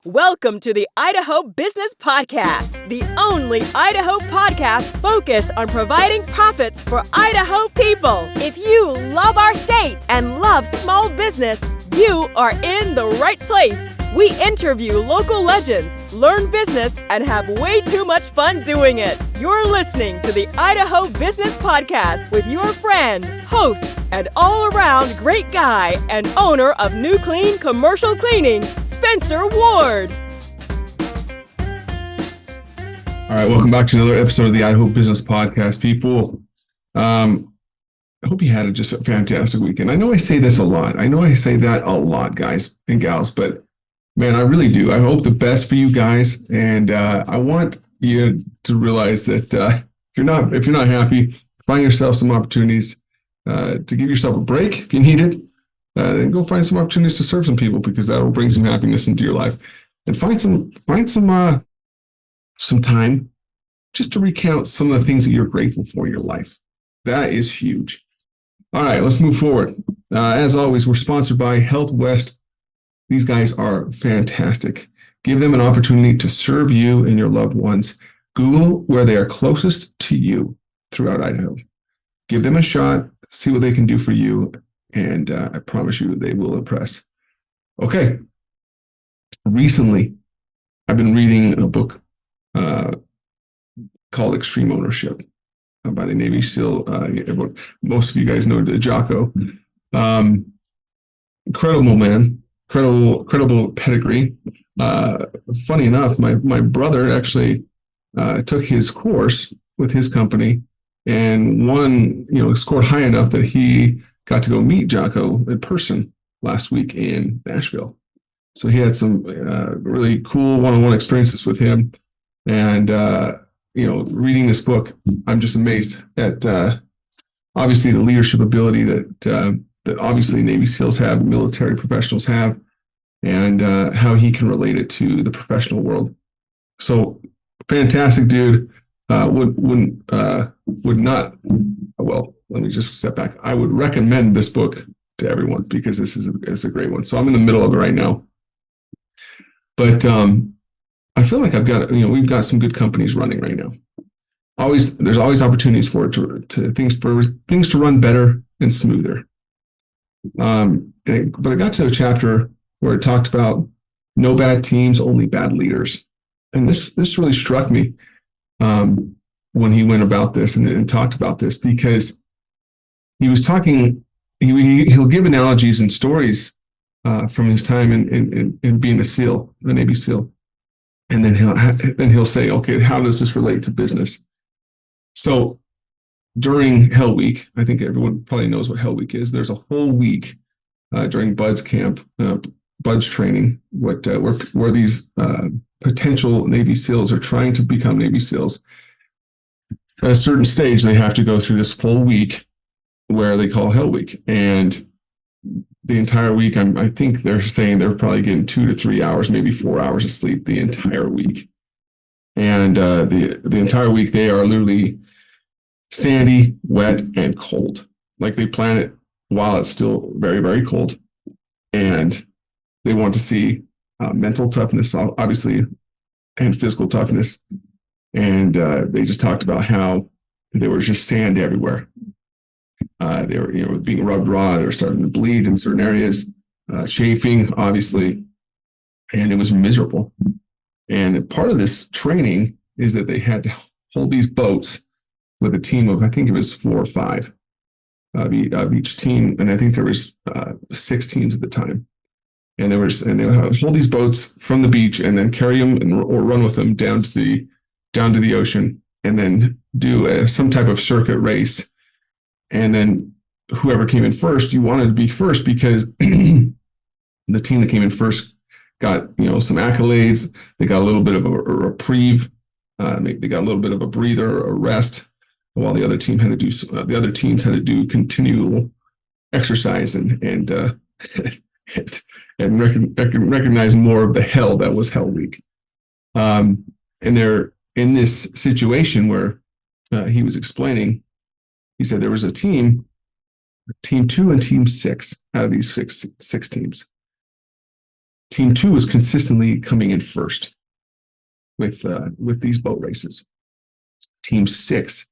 Welcome to the Idaho Business Podcast, the only Idaho podcast focused on providing profits for Idaho people. If you love our state and love small business, you are in the right place. We interview local legends, learn business, and have way too much fun doing it. You're listening to the Idaho Business Podcast with your friend, host, and all-around great guy and owner of New Clean Commercial Cleaning, Spencer Ward. All right, welcome back to another episode of the Idaho Business Podcast, people. I hope you had just a fantastic weekend. I know I say this a lot. I know I say that a lot, guys and gals, but man, I really do. I hope the best for you guys, and I want you to realize that if you're not happy, find yourself some opportunities to give yourself a break if you need it. Then go find some opportunities to serve some people, because that will bring some happiness into your life. And find some time just to recount some of the things that you're grateful for in your life. That is huge. All right, let's move forward. As always, we're sponsored by Health West. These guys are fantastic. Give them an opportunity to serve you and your loved ones. Google where they are closest to you throughout Idaho. Give them a shot, see what they can do for you, and I promise you they will impress. Okay. Recently, I've been reading a book called Extreme Ownership by the Navy SEAL. Most of you guys know Jaco. Incredible man. Credible pedigree. Funny enough, my brother actually took his course with his company and scored high enough that he got to go meet Jaco in person last week in Nashville. So he had some really cool one-on-one experiences with him. And, reading this book, I'm just amazed at obviously the leadership ability that obviously Navy SEALs have, military professionals have, and how he can relate it to the professional world. So fantastic dude. Let me just step back. I would recommend this book to everyone because it's a great one. So I'm in the middle of it right now. But I feel like we've got some good companies running right now. There's always opportunities for things to run better and smoother. But I got to a chapter where it talked about no bad teams, only bad leaders. And this really struck me when he went about this and talked about this, because he was talking, he'll give analogies and stories from his time in being a SEAL, a Navy SEAL. And then he'll say, okay, how does this relate to business? So during Hell Week, I think everyone probably knows what Hell Week is. There's a whole week during Bud's camp, Bud's training, where these potential Navy SEALs are trying to become Navy SEALs. At a certain stage, they have to go through this full week where they call Hell Week. And the entire week, I think they're saying they're probably getting 2 to 3 hours, maybe 4 hours of sleep the entire week. And the entire week, they are literally sandy, wet, and cold. Like they plan it while it's still very, very cold. And they want to see mental toughness, obviously, and physical toughness. And they just talked about how there was just sand everywhere. They were, being rubbed raw. They were starting to bleed in certain areas, chafing, obviously, and it was miserable. And part of this training is that they had to hold these boats with a team of, I think it was 4 or 5 of each team, and I think there was 6 teams at the time. And they would hold these boats from the beach and then carry them or run with them down to the ocean, and then do some type of circuit race. And then whoever came in first, you wanted to be first because the team that came in first got some accolades. They got a little bit of a reprieve. They got a little bit of a breather, a rest, while the other teams had to do continual exercise and recognize more of the hell that was Hell Week. And they're in this situation where he was explaining. He said there was a team 2 and team 6 out of these six teams. Team 2 was consistently coming in first with these boat races. Team 6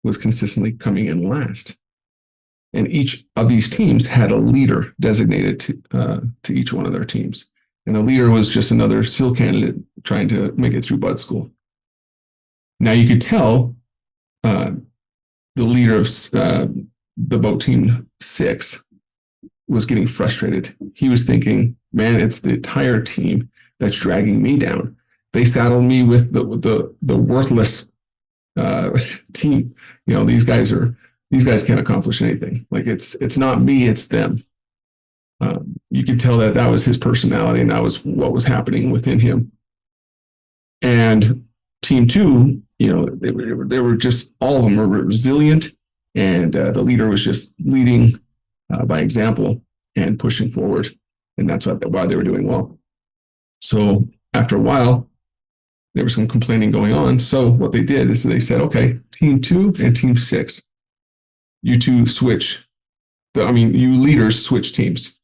was consistently coming in last. And each of these teams had a leader designated to each one of their teams. And the leader was just another SEAL candidate trying to make it through Bud School. Now you could tell the leader of the boat team 6 was getting frustrated. He was thinking, man, it's the entire team that's dragging me down. They saddled me with the worthless team. You know, these guys can't accomplish anything. Like it's not me, it's them. You could tell that was his personality, and that was what was happening within him. And team 2, you know, they were just, all of them were resilient, and the leader was just leading by example and pushing forward, and that's why they were doing well. So after a while, there was some complaining going on. So what they did is they said, okay, team 2 and team 6, you two switch. You leaders switch teams.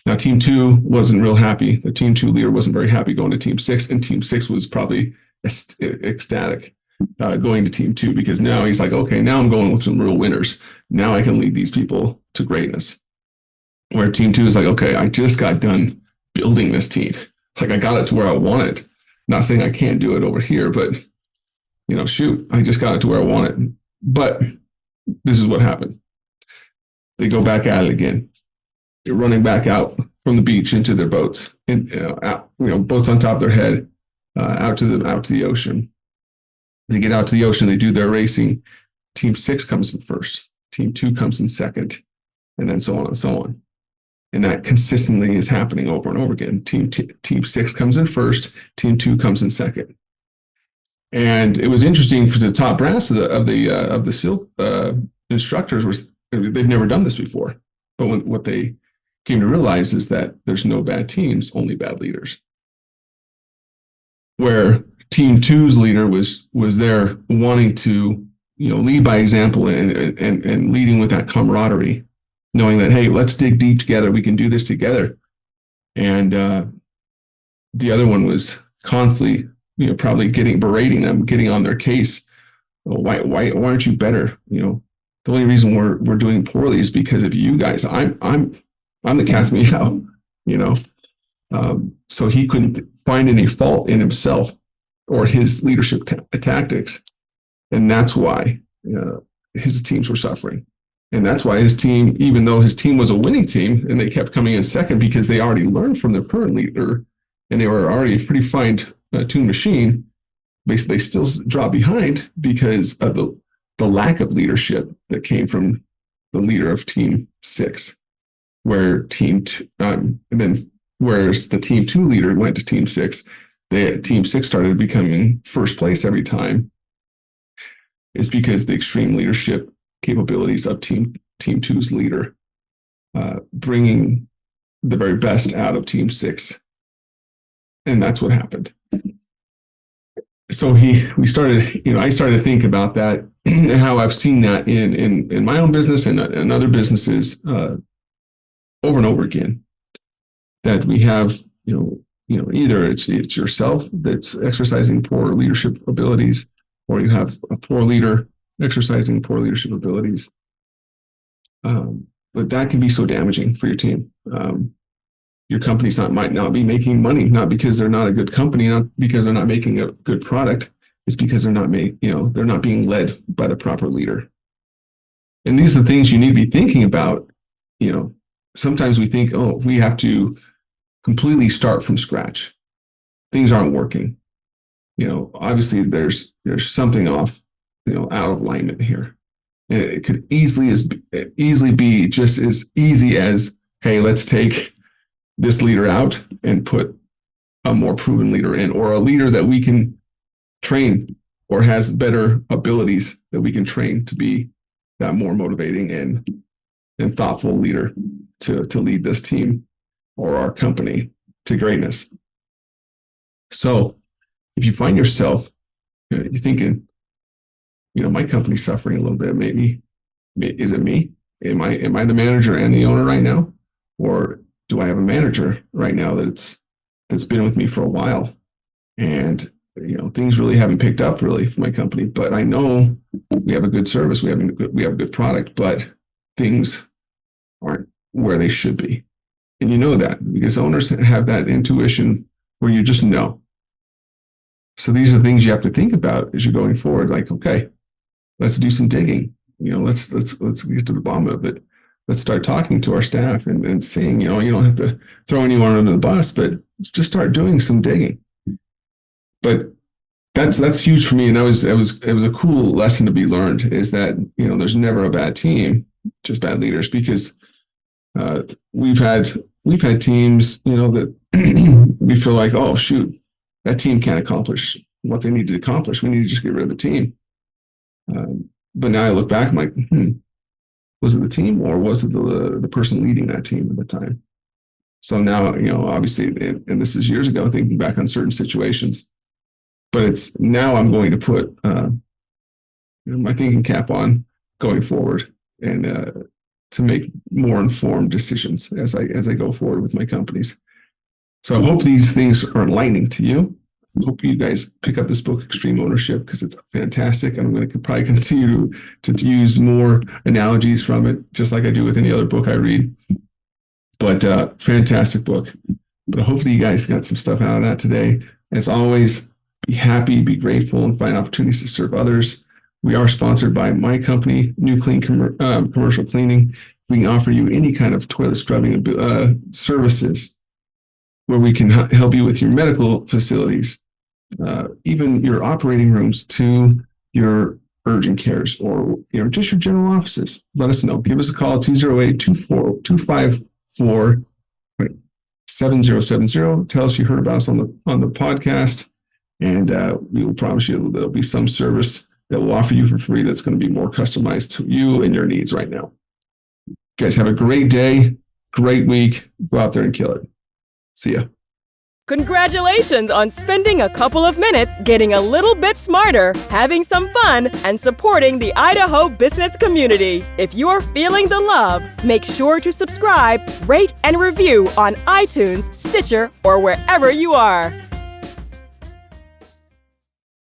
Now, team 2 wasn't real happy. The team 2 leader wasn't very happy going to team 6, and team 6 was probably ecstatic going to team 2, because now he's like, okay, now I'm going with some real winners. Now I can lead these people to greatness. Where team 2 is like, okay, I just got done building this team. Like, I got it to where I want it. Not saying I can't do it over here, but, you know, shoot, I just got it to where I want it. But this is what happened. They go back at it again. They're running back out from the beach into their boats, and boats on top of their head, out to the ocean. They get out to the ocean. They do their racing. Team 6 comes in first. Team 2 comes in second, and then so on and so on. And that consistently is happening over and over again. Team 6 comes in first. Team 2 comes in second. And it was interesting for the top brass of the SEAL instructors was they've never done this before. But what they came to realize is that there's no bad teams, only bad leaders. Where team 2's leader was there wanting to, you know, lead by example and leading with that camaraderie, knowing that, hey, let's dig deep together. We can do this together. And the other one was constantly, you know, probably berating them, getting on their case. Well, why aren't you better? You know, the only reason we're doing poorly is because of you guys. I'm the cast me out, you know. So he couldn't find any fault in himself or his leadership tactics. And that's why his teams were suffering. And that's why his team, even though his team was a winning team, and they kept coming in second because they already learned from their current leader, and they were already a pretty fine-tuned machine, they still dropped behind because of the lack of leadership that came from the leader of team 6. Whereas the team 2 leader went to team 6, team 6 started becoming first place every time. It's because the extreme leadership capabilities of team 2's leader, bringing the very best out of team 6, and that's what happened. So I started to think about that and how I've seen that in my own business and other businesses. Over and over again, that we have, either it's yourself that's exercising poor leadership abilities, or you have a poor leader exercising poor leadership abilities. But that can be so damaging for your team. Your company's might not be making money, not because they're not a good company, not because they're not making a good product. It's because they're not they're not being led by the proper leader. And these are the things you need to be thinking about. Sometimes we think, we have to completely start from scratch. Things aren't working. Obviously there's something off, out of alignment here. And it could easily be just as easy as, hey, let's take this leader out and put a more proven leader in, or a leader that we can train or has better abilities that we can train to be that more motivating and thoughtful leader to lead this team or our company to greatness. So if you find yourself, you're thinking, my company's suffering a little bit, maybe, is it me? Am I the manager and the owner right now? Or do I have a manager right now that's that's been with me for a while. And, things really haven't picked up really for my company, but I know we have a good service. We have a good product, but things aren't where they should be. And you know that because owners have that intuition where you just know. So these are things you have to think about as you're going forward. Like, okay, let's do some digging. Let's get to the bottom of it. Let's start talking to our staff and saying, you don't have to throw anyone under the bus, but let's just start doing some digging. But that's huge for me, and it was a cool lesson to be learned. Is that there's never a bad team, just bad leaders. Because we've had teams that we feel like, oh shoot, that team can't accomplish what they need to accomplish. We need to just get rid of the team. But now I look back, I'm like, was it the team or was it the person leading that team at the time? So now, obviously, and this is years ago, thinking back on certain situations, but it's now I'm going to put my thinking cap on going forward and to make more informed decisions as I go forward with my companies. So I hope these things are enlightening to you. I hope you guys pick up this book, Extreme Ownership, because it's fantastic. I'm going to probably continue to use more analogies from it, just like I do with any other book I read. But fantastic book. But hopefully you guys got some stuff out of that today. As always, be happy, be grateful, and find opportunities to serve others. We are sponsored by my company, New Clean Commercial Cleaning. We can offer you any kind of toilet scrubbing services where we can help you with your medical facilities, even your operating rooms to your urgent cares or just your general offices. Let us know. Give us a call, 208-254-7070. Tell us you heard about us on the podcast, and we will promise you there'll be some service that we'll offer you for free that's going to be more customized to you and your needs right now. You guys have a great day, great week. Go out there and kill it. See ya. Congratulations on spending a couple of minutes getting a little bit smarter, having some fun, and supporting the Idaho business community. If you're feeling the love, make sure to subscribe, rate, and review on iTunes, Stitcher, or wherever you are.